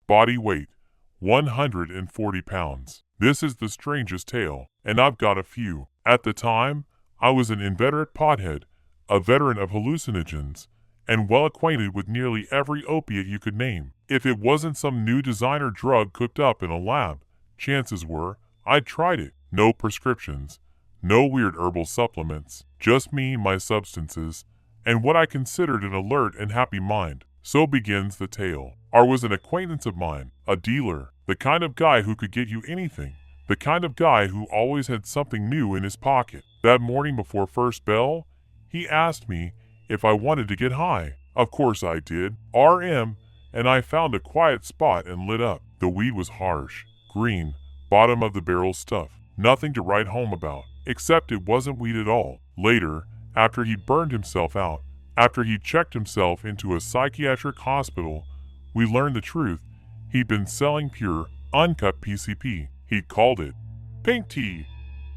Body weight, 140 pounds. This is the strangest tale, and I've got a few. At the time, I was an inveterate pothead, a veteran of hallucinogens, and well acquainted with nearly every opiate you could name. If it wasn't some new designer drug cooked up in a lab, chances were I'd tried it. No prescriptions, no weird herbal supplements, just me, my substances, and what I considered an alert and happy mind. So begins the tale. R was an acquaintance of mine, a dealer, the kind of guy who could get you anything, the kind of guy who always had something new in his pocket. That morning before first bell, he asked me if I wanted to get high. Of course I did. RM, and I found a quiet spot and lit up. The weed was harsh, green, bottom of the barrel stuff. Nothing to write home about, except it wasn't weed at all. Later, after he'd burned himself out, after he'd checked himself into a psychiatric hospital, we learned the truth. He'd been selling pure, uncut PCP. He'd called it pink tea,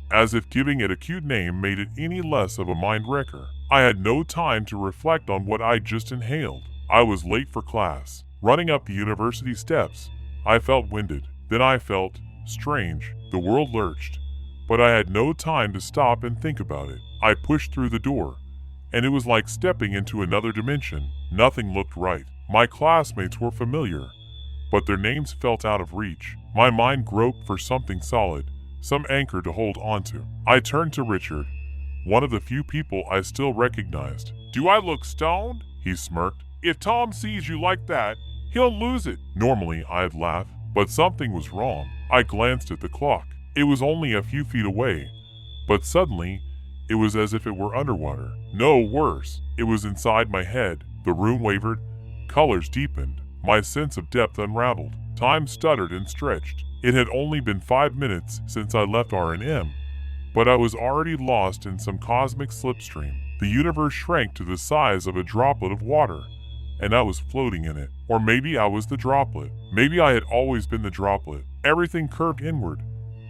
as if giving it a cute name made it any less of a mind wrecker. I had no time to reflect on what I'd just inhaled. I was late for class. Running up the university steps, I felt winded. Then I felt strange. The world lurched, but I had no time to stop and think about it. I pushed through the door, and it was like stepping into another dimension. Nothing looked right. My classmates were familiar, but their names felt out of reach. My mind groped for something solid, some anchor to hold onto. I turned to Richard, one of the few people I still recognized. "Do I look stoned?" he smirked. "If Tom sees you like that, he'll lose it." Normally, I'd laugh, but something was wrong. I glanced at the clock. It was only a few feet away, but suddenly, it was as if it were underwater. No, worse, it was inside my head. The room wavered, colors deepened, my sense of depth unraveled. Time stuttered and stretched. It had only been 5 minutes since I left R&M, but I was already lost in some cosmic slipstream. The universe shrank to the size of a droplet of water, and I was floating in it. Or maybe I was the droplet. Maybe I had always been the droplet. Everything curved inward,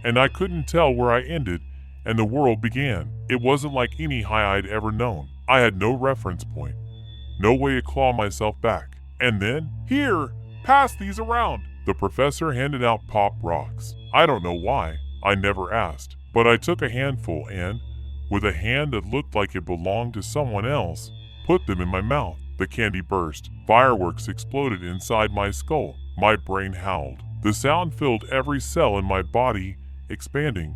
and I couldn't tell where I ended and the world began. It wasn't like any high I'd ever known. I had no reference point, no way to claw myself back. And then, "Here, pass these around." The professor handed out pop rocks. I don't know why. I never asked. But I took a handful and, with a hand that looked like it belonged to someone else, put them in my mouth. The candy burst. Fireworks exploded inside my skull. My brain howled. The sound filled every cell in my body, expanding,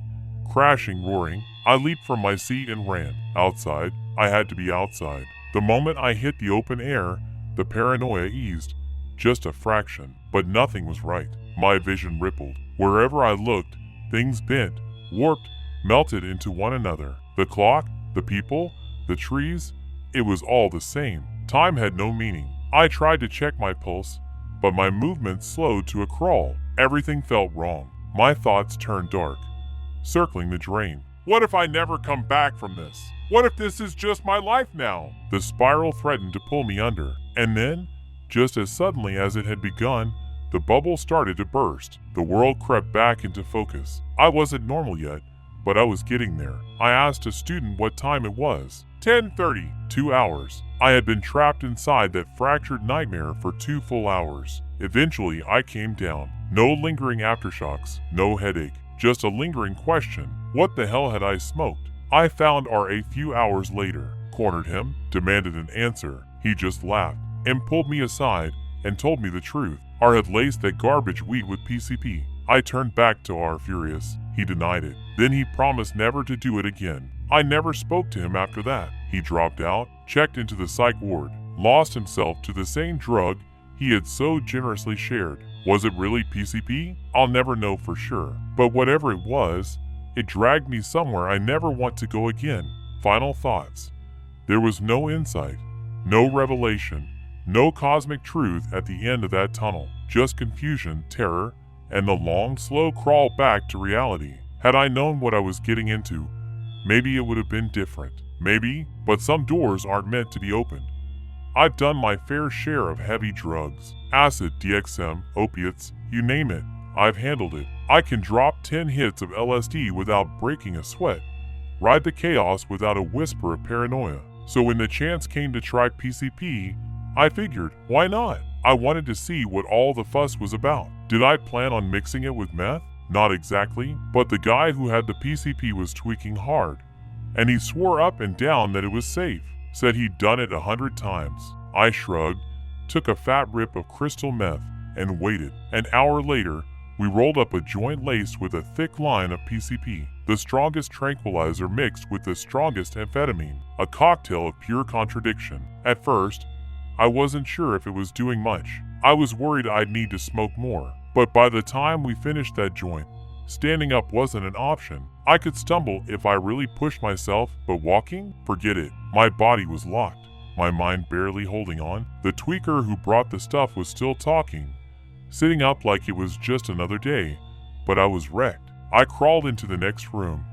crashing, roaring. I leaped from my seat and ran. Outside. I had to be outside. The moment I hit the open air, the paranoia eased. Just a fraction. But nothing was right. My vision rippled. Wherever I looked, things bent, warped, melted into one another. The clock, the people, the trees, it was all the same. Time had no meaning. I tried to check my pulse, but my movements slowed to a crawl. Everything felt wrong. My thoughts turned dark, circling the drain. What if I never come back from this? What if this is just my life now? The spiral threatened to pull me under, and then, just as suddenly as it had begun, the bubble started to burst. The world crept back into focus. I wasn't normal yet, but I was getting there. I asked a student what time it was. 10:30, 2 hours. I had been trapped inside that fractured nightmare for 2 full hours. Eventually, I came down. No lingering aftershocks, no headache, just a lingering question. What the hell had I smoked? I found R a few hours later, cornered him, demanded an answer. He just laughed and pulled me aside and told me the truth. R had laced that garbage weed with PCP. I turned back to R furious. He denied it. Then he promised never to do it again. I never spoke to him after that. He dropped out, checked into the psych ward, lost himself to the same drug he had so generously shared. Was it really PCP? I'll never know for sure. But whatever it was, it dragged me somewhere I never want to go again. Final thoughts. There was no insight, no revelation, no cosmic truth at the end of that tunnel. Just confusion, terror, and the long, slow crawl back to reality. Had I known what I was getting into, maybe it would have been different. Maybe, but some doors aren't meant to be opened. I've done my fair share of heavy drugs. Acid, DXM, opiates, you name it. I've handled it. I can drop 10 hits of LSD without breaking a sweat. Ride the chaos without a whisper of paranoia. So when the chance came to try PCP, I figured, why not? I wanted to see what all the fuss was about. Did I plan on mixing it with meth? Not exactly, but the guy who had the PCP was tweaking hard, and he swore up and down that it was safe, said he'd done it 100 times. I shrugged, took a fat rip of crystal meth, and waited. An hour later, we rolled up a joint laced with a thick line of PCP, the strongest tranquilizer mixed with the strongest amphetamine, a cocktail of pure contradiction. At first, I wasn't sure if it was doing much. I was worried I'd need to smoke more. But by the time we finished that joint, standing up wasn't an option. I could stumble if I really pushed myself, but walking? Forget it. My body was locked, my mind barely holding on. The tweaker who brought the stuff was still talking, sitting up like it was just another day, but I was wrecked. I crawled into the next room,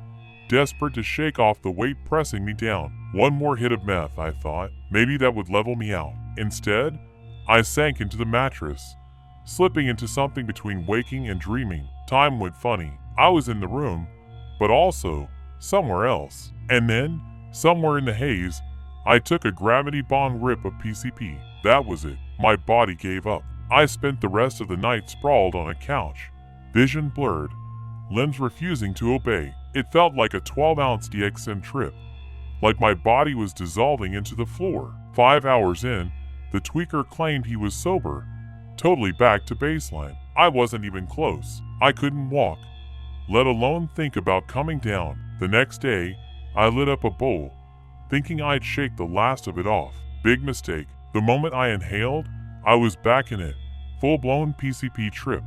desperate to shake off the weight pressing me down. One more hit of meth, I thought. Maybe that would level me out. Instead, I sank into the mattress, slipping into something between waking and dreaming. Time went funny. I was in the room, but also somewhere else. And then, somewhere in the haze, I took a gravity bong rip of PCP. That was it. My body gave up. I spent the rest of the night sprawled on a couch, vision blurred, limbs refusing to obey. It felt like a 12-ounce DXM trip, like my body was dissolving into the floor. 5 hours in, the tweaker claimed he was sober, totally back to baseline. I wasn't even close. I couldn't walk, let alone think about coming down. The next day, I lit up a bowl, thinking I'd shake the last of it off. Big mistake. The moment I inhaled, I was back in it. Full-blown PCP trip,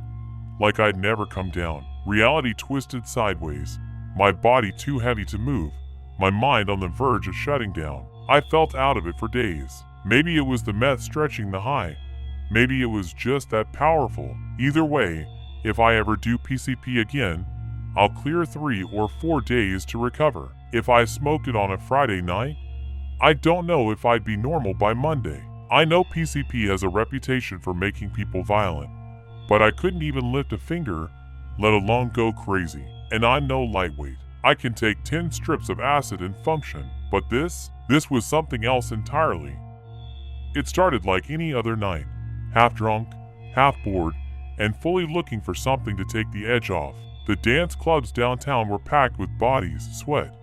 like I'd never come down. Reality twisted sideways, my body too heavy to move, my mind on the verge of shutting down. I felt out of it for days. Maybe it was the meth stretching the high. Maybe it was just that powerful. Either way, if I ever do PCP again, I'll clear 3 or 4 days to recover. If I smoked it on a Friday night, I don't know if I'd be normal by Monday. I know PCP has a reputation for making people violent, but I couldn't even lift a finger, let alone go crazy. And I'm no lightweight. I can take 10 strips of acid and function, but this was something else entirely. It started like any other night, half drunk, half bored, and fully looking for something to take the edge off. The dance clubs downtown were packed with bodies, sweat,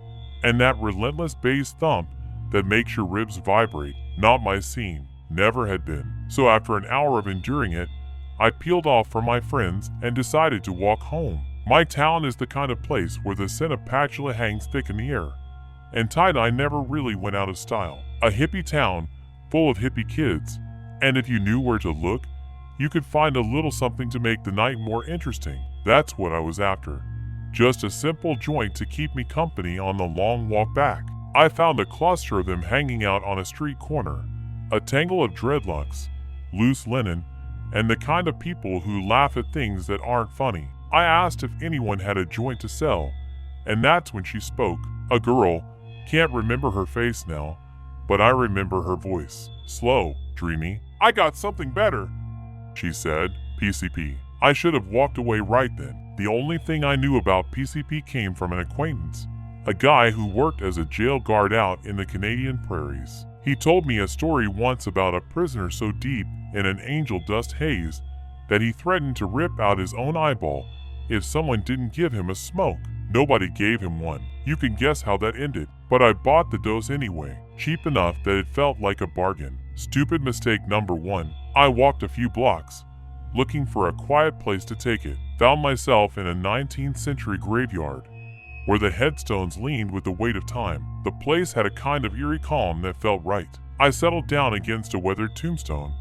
and that relentless bass thump that makes your ribs vibrate. Not my scene, never had been. So after an hour of enduring it, I peeled off from my friends and decided to walk home. My town is the kind of place where the scent of patchouli hangs thick in the air, and tie-dye never really went out of style. A hippie town full of hippie kids, and if you knew where to look, you could find a little something to make the night more interesting. That's what I was after. Just a simple joint to keep me company on the long walk back. I found a cluster of them hanging out on a street corner, a tangle of dreadlocks, loose linen, and the kind of people who laugh at things that aren't funny. I asked if anyone had a joint to sell, and that's when she spoke. A girl, can't remember her face now, but I remember her voice. Slow, dreamy. I got something better, she said. PCP. I should have walked away right then. The only thing I knew about PCP came from an acquaintance, a guy who worked as a jail guard out in the Canadian prairies. He told me a story once about a prisoner so deep in an angel dust haze that he threatened to rip out his own eyeball if someone didn't give him a smoke. Nobody gave him one. You can guess how that ended. But I bought the dose anyway, cheap enough that it felt like a bargain. Stupid mistake number 1. I walked a few blocks, looking for a quiet place to take it. Found myself in a 19th century graveyard, where the headstones leaned with the weight of time. The place had a kind of eerie calm that felt right. I settled down against a weathered tombstone,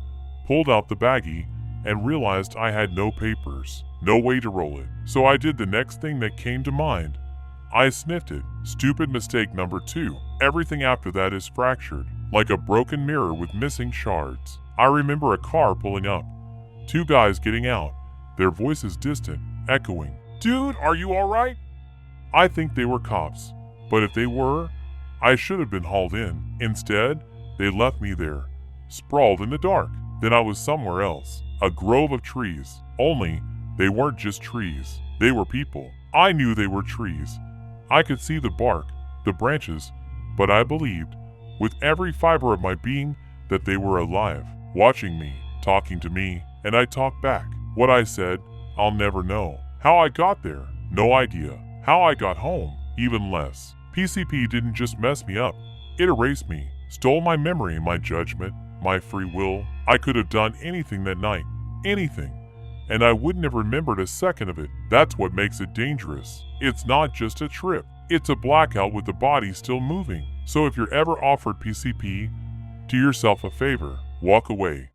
pulled out the baggie, and realized I had no papers, no way to roll it. So I did the next thing that came to mind. I sniffed it. Stupid mistake number 2. Everything after that is fractured, like a broken mirror with missing shards. I remember a car pulling up, 2 guys getting out, their voices distant, echoing. Dude, are you alright? I think they were cops, but if they were, I should have been hauled in. Instead, they left me there, sprawled in the dark. Then I was somewhere else, a grove of trees. Only, they weren't just trees, they were people. I knew they were trees. I could see the bark, the branches, but I believed, with every fiber of my being, that they were alive, watching me, talking to me, and I talk back. What I said, I'll never know. How I got there, no idea. How I got home, even less. PCP didn't just mess me up. It erased me, stole my memory, my judgment, my free will. I could have done anything that night. Anything. And I wouldn't have remembered a second of it. That's what makes it dangerous. It's not just a trip. It's a blackout with the body still moving. So if you're ever offered PCP, do yourself a favor. Walk away.